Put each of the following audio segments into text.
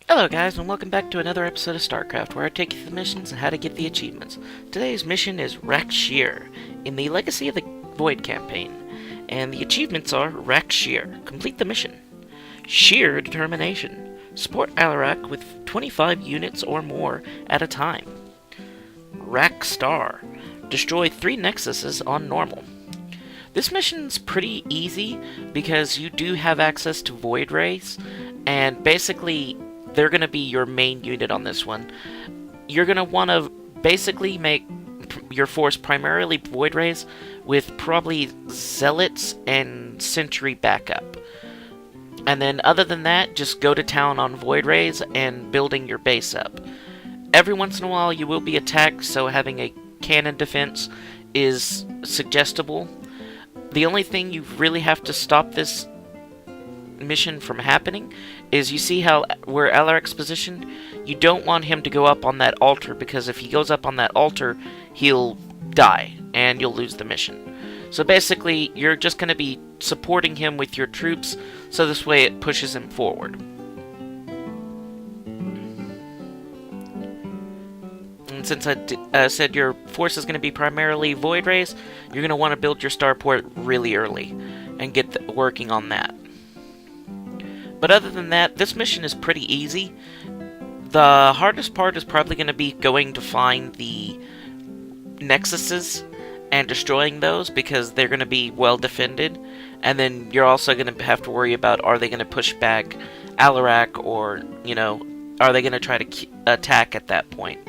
Hello guys, and welcome back to another episode of StarCraft, where I take you through the missions and how to get the achievements. Today's mission is Rakshir, in the Legacy of the Void campaign, and the achievements are Rakshir, complete the mission. Sheer Determination, support alerak with 25 units or more at a time. Rakstar, destroy 3 nexuses on normal. This mission's pretty easy because you do have access to Void Rays, and basically they're going to be your main unit on this one. You're going to want to basically make your force primarily Void Rays with probably Zealots and Sentry backup. And then other than that, just go to town on Void Rays and building your base up. Every once in a while you will be attacked, so having a cannon defense is suggestible. The only thing you really have to stop this mission from happening is, you see how where Alerak's positioned? You don't want him to go up on that altar, because if he goes up on that altar, he'll die and you'll lose the mission. So basically, you're just going to be supporting him with your troops, so this way it pushes him forward. And since I said your force is going to be primarily Void Rays, you're going to want to build your starport really early and get working on that. But other than that, this mission is pretty easy. The hardest part is probably going to be going to find the nexuses and destroying those, because they're going to be well defended. And then you're also going to have to worry about, are they going to push back alerak, or, are they going to try to attack at that point.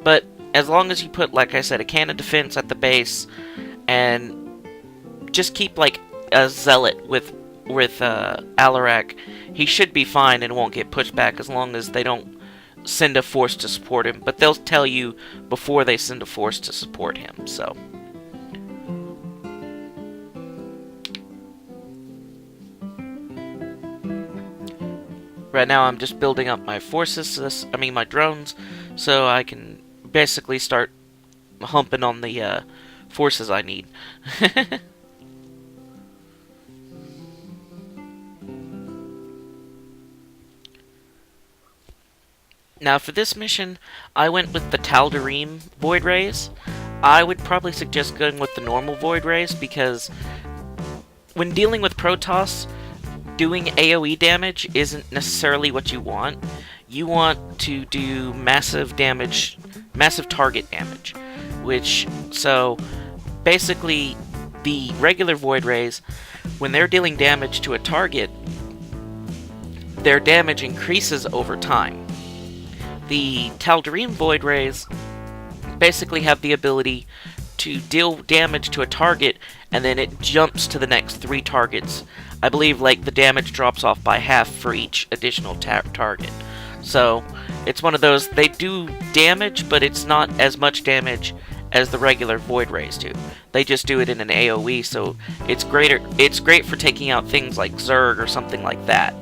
But as long as you put, like I said, a cannon defense at the base, and just keep like a zealot with alerak, he should be fine and won't get pushed back, as long as they don't send a force to support him. But they'll tell you before they send a force to support him, so. Right now I'm just building up my forces, my drones, so I can basically start humping on the forces I need. Now for this mission, I went with the Tal'Darim Void Rays. I would probably suggest going with the normal Void Rays, because when dealing with Protoss, doing AoE damage isn't necessarily what you want. You want to do massive damage, massive target damage, so basically the regular Void Rays, when they're dealing damage to a target, their damage increases over time. The Tal'Darim Void Rays basically have the ability to deal damage to a target, and then it jumps to the next 3 targets. I believe the damage drops off by half for each additional target. So it's one of those, they do damage, but it's not as much damage as the regular Void Rays do. They just do it in an AoE, so it's great for taking out things like Zerg or something like that.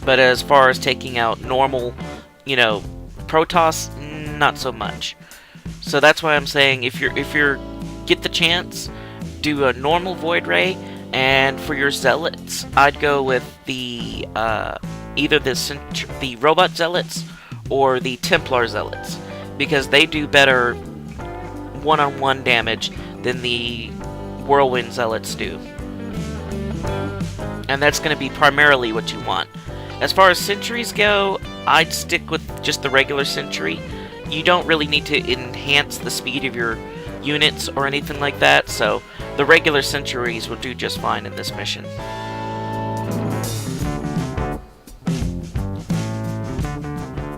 But as far as taking out normal, Protoss, not so much. So that's why I'm saying, if you're get the chance, do a normal Void Ray, and for your zealots, I'd go with the either the robot zealots or the Templar zealots, because they do better one-on-one damage than the whirlwind zealots do. And that's going to be primarily what you want. As far as sentries go, I'd stick with just the regular sentry. You don't really need to enhance the speed of your units or anything like that, so the regular sentries will do just fine in this mission.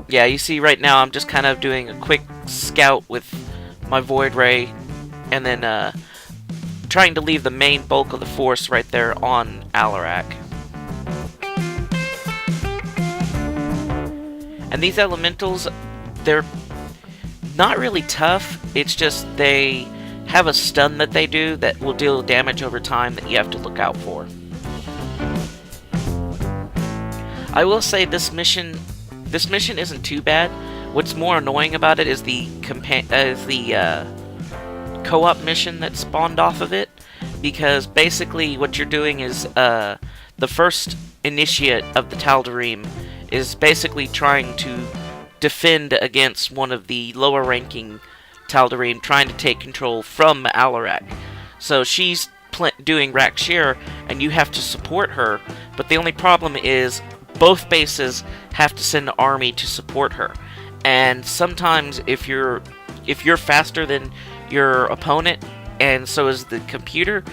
Yeah, you see right now I'm just kind of doing a quick scout with my Void Ray, and then trying to leave the main bulk of the force right there on alerak. And these elementals, they're not really tough, it's just they have a stun that they do that will deal damage over time that you have to look out for. I will say this mission isn't too bad. What's more annoying about it is the co-op mission that spawned off of it, because basically what you're doing is the first initiate of the Tal'Darim is basically trying to defend against one of the lower ranking Tal'Darim trying to take control from alerak. So she's doing rakshir, and you have to support her, but the only problem is both bases have to send an army to support her. And sometimes if you're faster than your opponent, and so is the computer,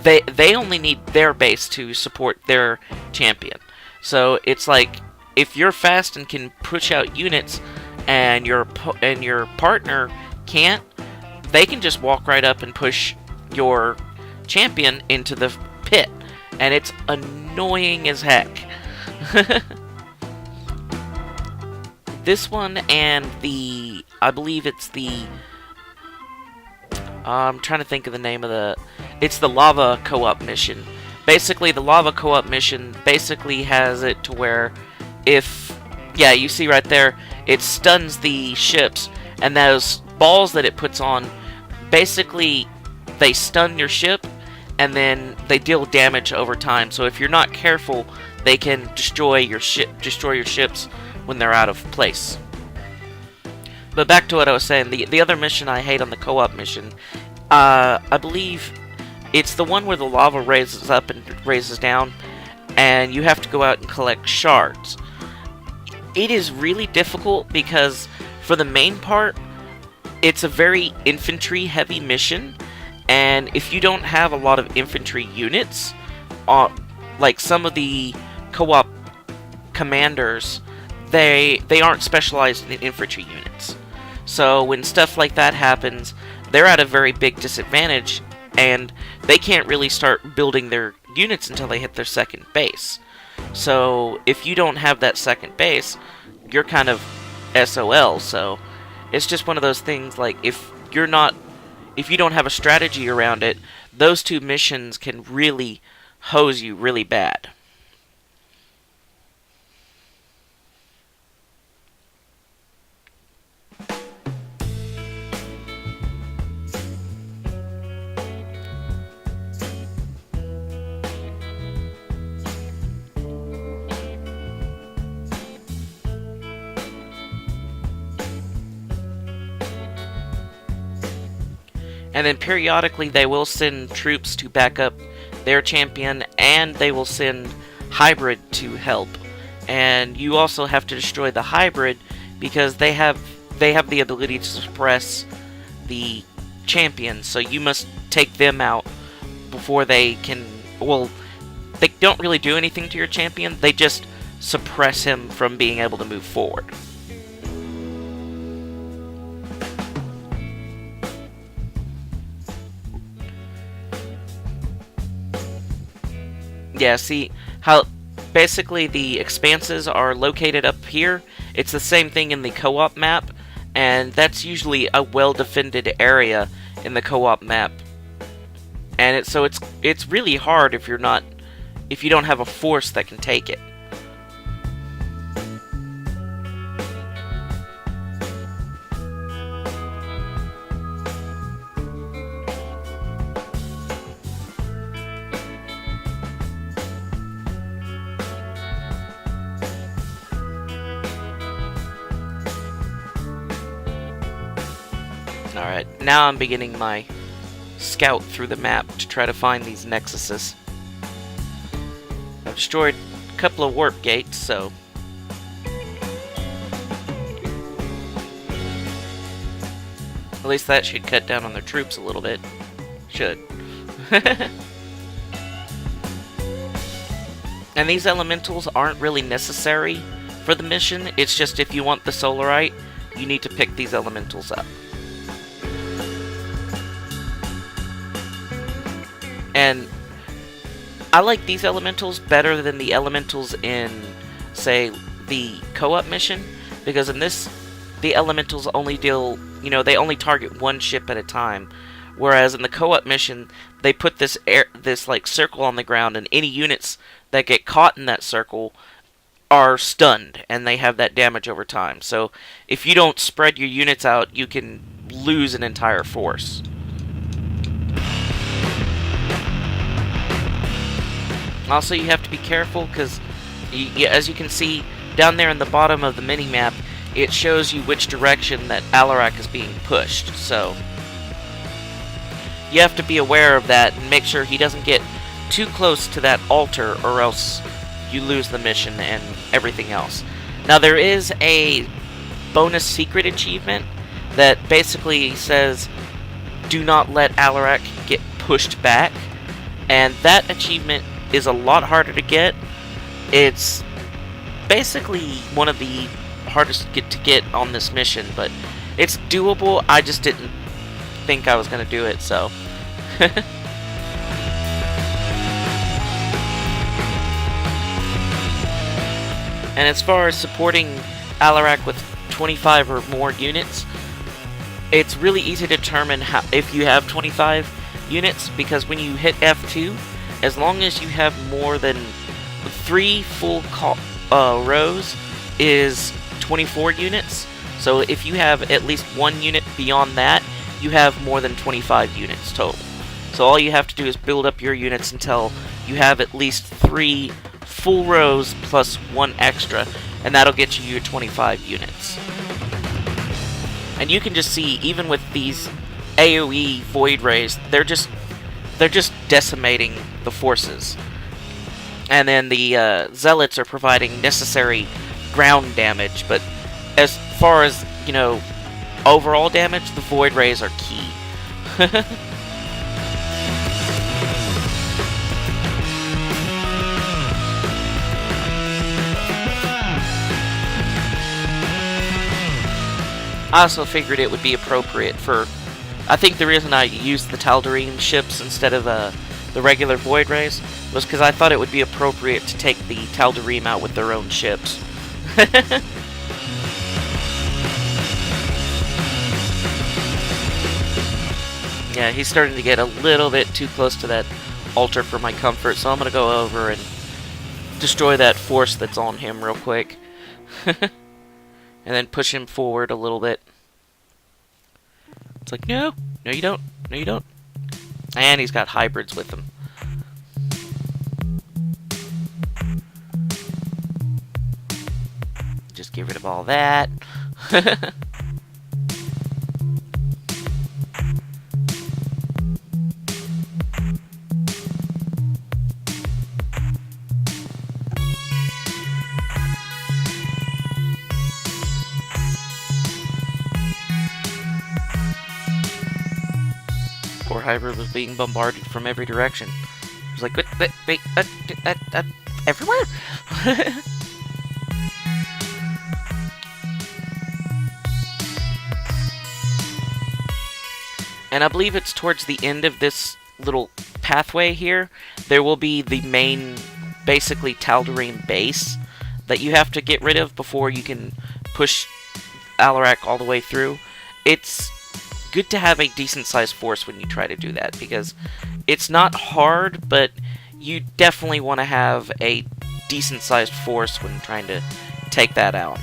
they only need their base to support their champion. So it's like, if you're fast and can push out units, and your partner can't, they can just walk right up and push your champion into the pit, and it's annoying as heck. This one and I believe it's I'm trying to think of the name of it's the lava co-op mission. Basically, the lava co-op mission basically has it to where yeah, you see right there, it stuns the ships, and those balls that it puts on, basically, they stun your ship, and then they deal damage over time. So if you're not careful, they can destroy your ships when they're out of place. But back to what I was saying, the other mission I hate on the co-op mission, I believe it's the one where the lava raises up and raises down, and you have to go out and collect shards. It is really difficult because for the main part, it's a very infantry-heavy mission, and if you don't have a lot of infantry units, like some of the co-op commanders, they aren't specialized in infantry units. So when stuff like that happens, they're at a very big disadvantage, and they can't really start building their units until they hit their second base. So if you don't have that second base, you're kind of SOL. So it's just one of those things, like, if you don't have a strategy around it, those two missions can really hose you really bad. And then periodically they will send troops to back up their champion, and they will send hybrid to help. And you also have to destroy the hybrid because they have the ability to suppress the champion. So you must take them out before they can. Well, they don't really do anything to your champion. They just suppress him from being able to move forward. Yeah, see how basically the expanses are located up here? It's the same thing in the co-op map, and that's usually a well-defended area in the co-op map. And it's really hard if you don't have a force that can take it. Alright, now I'm beginning my scout through the map to try to find these nexuses. I've destroyed a couple of warp gates, so at least that should cut down on their troops a little bit. Should. And these elementals aren't really necessary for the mission. It's just if you want the solarite, you need to pick these elementals up. And I like these elementals better than the elementals in, say, the co-op mission, because in this, the elementals only deal, they only target one ship at a time, whereas in the co-op mission, they put this circle on the ground, and any units that get caught in that circle are stunned, and they have that damage over time. So if you don't spread your units out, you can lose an entire force. Also, you have to be careful because, As you can see down there in the bottom of the mini-map, it shows you which direction that alerak is being pushed, so you have to be aware of that and make sure he doesn't get too close to that altar, or else you lose the mission and everything else. Now, there is a bonus secret achievement that basically says, do not let alerak get pushed back, and that achievement is a lot harder to get. It's basically one of the hardest to get on this mission, but it's doable. I just didn't think I was going to do it, so. And as far as supporting alerak with 25 or more units, it's really easy to determine if you have 25 units, because when you hit F2, as long as you have more than 3 full rows is 24 units. So if you have at least 1 unit beyond that, you have more than 25 units total. So all you have to do is build up your units until you have at least 3 full rows plus 1 extra, and that'll get you your 25 units. And you can just see, even with these AoE void rays, they're just decimating the forces. And then the zealots are providing necessary ground damage, but as far as, you know, overall damage, the void rays are key. I also figured it would be appropriate for... I think the reason I used the Tal'Darim ships instead of the regular void rays was because I thought it would be appropriate to take the Tal'Darim out with their own ships. Yeah, he's starting to get a little bit too close to that altar for my comfort, so I'm going to go over and destroy that force that's on him real quick. And then push him forward a little bit. It's like, no, no you don't, no you don't. And he's got hybrids with him. Just get rid of all that. Poor hybrid was being bombarded from every direction. It was like, wait, everywhere? And I believe it's towards the end of this little pathway here, there will be the main, basically, Tal'Darim base that you have to get rid of before you can push alerak all the way through. It's good to have a decent-sized force when you try to do that, because it's not hard, but you definitely want to have a decent-sized force when trying to take that out.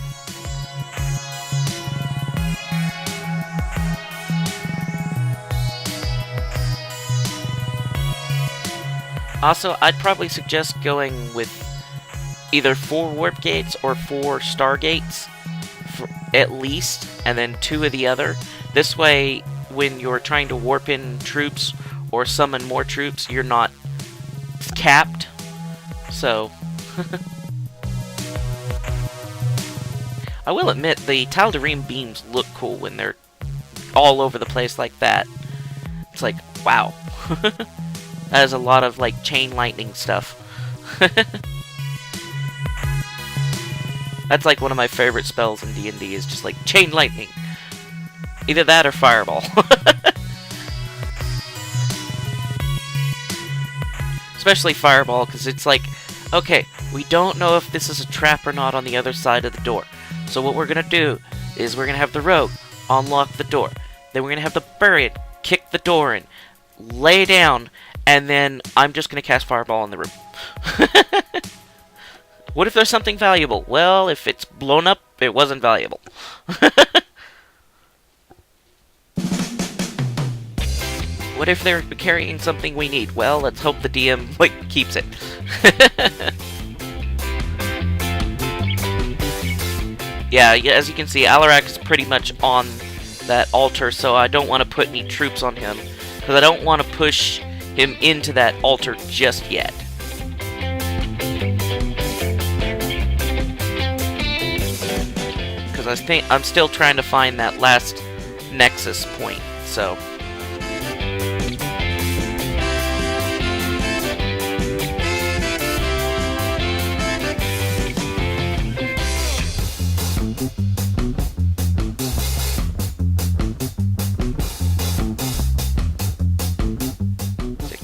Also, I'd probably suggest going with either 4 warp gates or 4 star gates, at least, and then 2 of the other. This way, when you're trying to warp in troops or summon more troops, you're not capped. So, I will admit, the Tal'Darim beams look cool when they're all over the place like that. It's like, wow. That has a lot of, like, chain lightning stuff. That's like one of my favorite spells in D&D, is just like chain lightning. Either that or fireball. Especially fireball, because it's like, okay, we don't know if this is a trap or not on the other side of the door. So what we're going to do is we're going to have the rogue unlock the door. Then we're going to have the barbarian kick the door in, lay down, and then I'm just going to cast fireball in the room. What if there's something valuable? Well, if it's blown up, it wasn't valuable. What if they're carrying something we need? Well, let's hope the DM, keeps it. yeah, as you can see, Alerak is pretty much on that altar, so I don't want to put any troops on him, because I don't want to push him into that altar just yet. Because I think I'm still trying to find that last nexus point, so...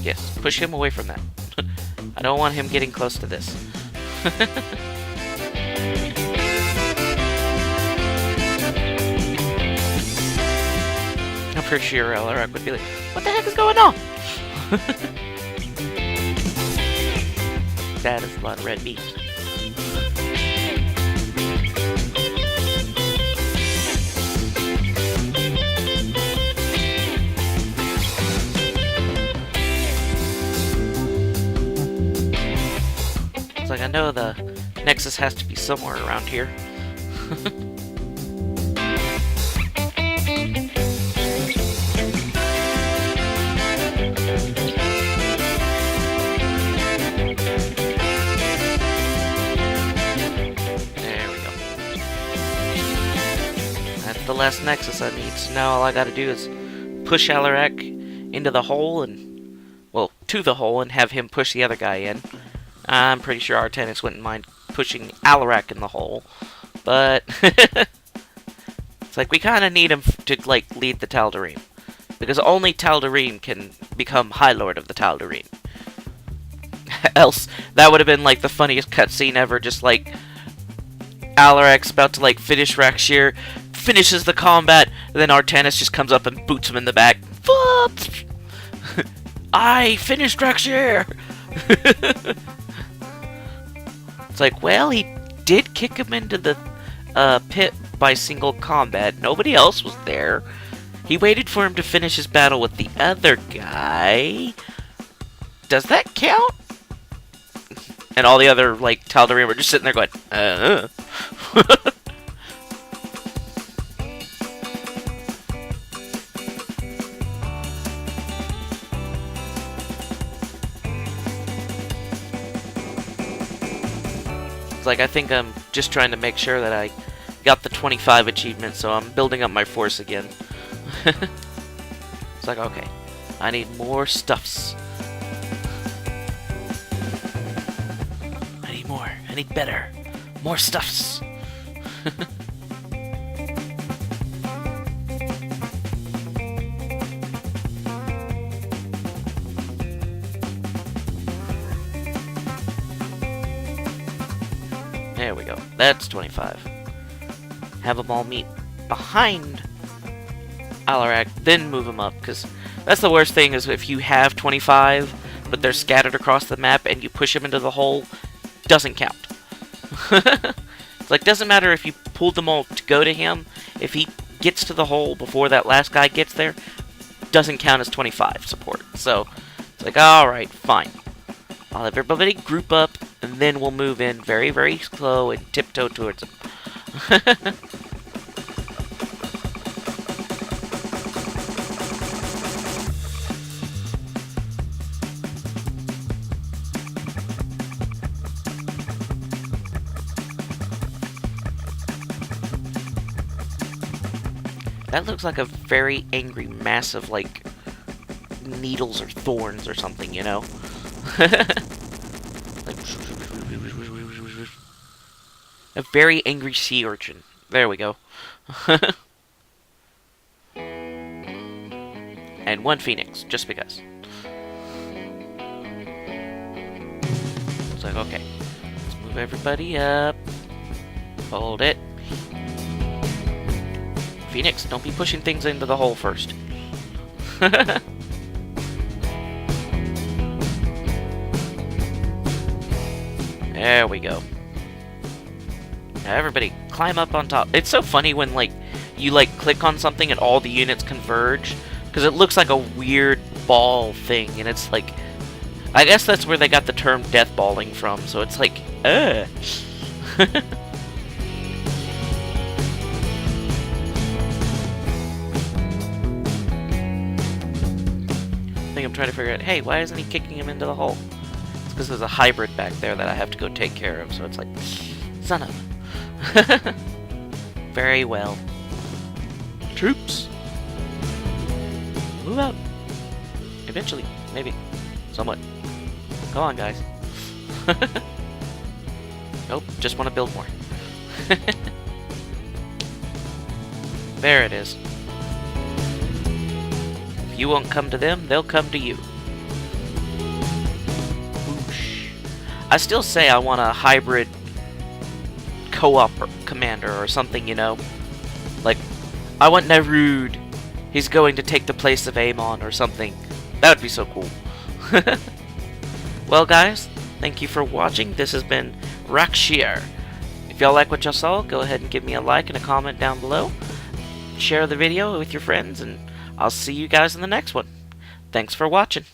Yes, push him away from that. I don't want him getting close to this. I'm pretty sure alerak would be like, what the heck is going on? That is a lot of red meat. Like, I know the nexus has to be somewhere around here. There we go. That's the last nexus I need. So now all I gotta do is push alerak into the hole and, well, to the hole and have him push the other guy in. I'm pretty sure Artanis wouldn't mind pushing alerak in the hole, but it's like we kind of need him to like lead the Tal'Darim, because only Tal'Darim can become High Lord of the Tal'Darim. Else, that would have been like the funniest cutscene ever. Just like Alerak's about to like finish Rakshir, finishes the combat, and then Artanis just comes up and boots him in the back. I finished Rakshir. It's like, well, he did kick him into the pit by single combat. Nobody else was there. He waited for him to finish his battle with the other guy. Does that count? And all the other, like, Tal'Darim were just sitting there going, Like, I think I'm just trying to make sure that I got the 25 achievement, so I'm building up my force again. It's like, okay, I need more stuffs. I need more. I need better. More stuffs. There we go. That's 25. Have them all meet behind alerak, then move them up, because that's the worst thing, is if you have 25, but they're scattered across the map, and you push them into the hole, doesn't count. It's like, doesn't matter if you pulled them all to go to him, if he gets to the hole before that last guy gets there, doesn't count as 25 support. So, it's like, alright, fine. I'll have everybody group up, and then we'll move in very, very slow and tiptoe towards him. That looks like a very angry mass of, like, needles or thorns or something, you know? Like, a very angry sea urchin. There we go. And one phoenix, just because. It's like, okay, let's move everybody up. Hold it. Phoenix, don't be pushing things into the hole first. There we go. Now everybody, climb up on top. It's so funny when, like, you, like, click on something and all the units converge, because it looks like a weird ball thing, and it's like, I guess that's where they got the term death balling from, so it's like, try to figure out, hey, why isn't he kicking him into the hole? It's because there's a hybrid back there that I have to go take care of, so it's like, son of a... Very well. Troops! Move out! Eventually, maybe. Somewhat. Come on, guys. Nope, just want to build more. There it is. If you won't come to them, they'll come to you. Whoosh. I still say I want a hybrid co-op commander or something, you know? Like, I want Nerud. He's going to take the place of Amon or something. That would be so cool. Well, guys, thank you for watching. This has been Rakshir. If y'all like what y'all saw, go ahead and give me a like and a comment down below. Share the video with your friends, and I'll see you guys in the next one. Thanks for watching.